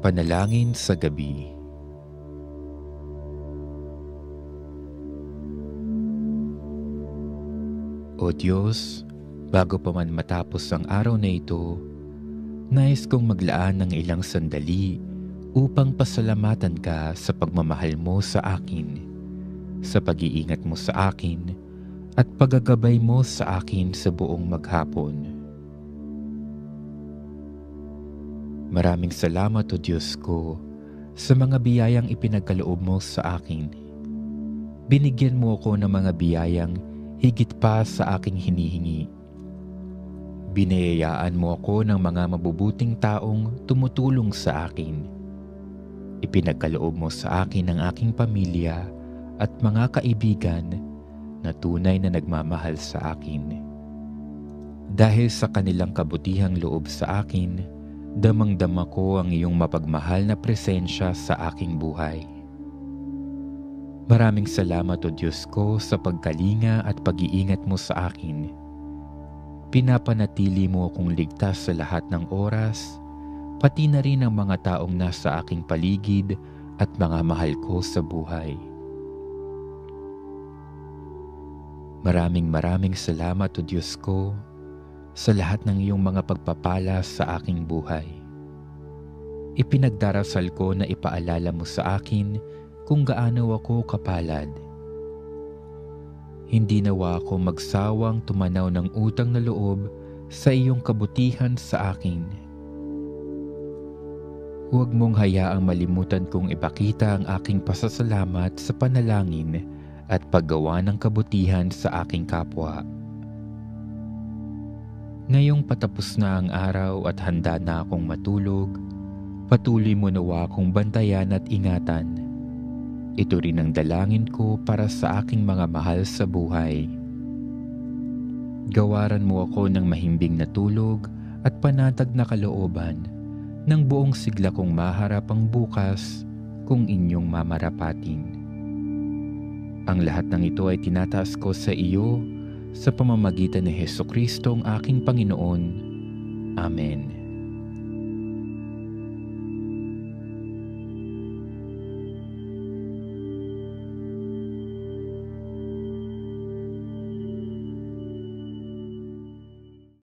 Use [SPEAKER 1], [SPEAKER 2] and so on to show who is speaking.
[SPEAKER 1] Panalangin sa gabi. O Diyos, bago pa man matapos ang araw na ito, nais kong maglaan ng ilang sandali upang pasalamatan ka sa pagmamahal mo sa akin, sa pag-iingat mo sa akin, at paggagabay mo sa akin sa buong maghapon. Maraming salamat o Diyos ko sa mga biyayang ipinagkaloob mo sa akin. Binigyan mo ako ng mga biyayang higit pa sa aking hinihingi. Biniyayaan mo ako ng mga mabubuting taong tumutulong sa akin. Ipinagkaloob mo sa akin ang aking pamilya at mga kaibigan na tunay na nagmamahal sa akin. Dahil sa kanilang kabutihang loob sa akin, damang-dama ko ang iyong mapagmahal na presensya sa aking buhay. Maraming salamat o Diyos ko sa pagkalinga at pag-iingat mo sa akin. Pinapanatili mo akong ligtas sa lahat ng oras, pati na rin ang mga taong nasa aking paligid at mga mahal ko sa buhay. Maraming salamat o Diyos ko sa lahat ng iyong mga pagpapala sa aking buhay. Ipinagdarasal ko na ipaalala mo sa akin kung gaano ako kapalad. Hindi nawa ako magsawang tumanaw ng utang na loob sa iyong kabutihan sa akin. Huwag mong hayaang malimutan kong ipakita ang aking pasasalamat sa panalangin at paggawa ng kabutihan sa aking kapwa. Ngayong patapos na ang araw at handa na akong matulog, patuloy mo nawa akong bantayan at ingatan. Ito rin ang dalangin ko para sa aking mga mahal sa buhay. Gawaran mo ako ng mahimbing na tulog at panatag na kalooban ng buong sigla kong maharap ang bukas kung inyong mamarapatin. Ang lahat ng ito ay tinataas ko sa iyo sa pamamagitan ni Hesukristo ang aking Panginoon. Amen.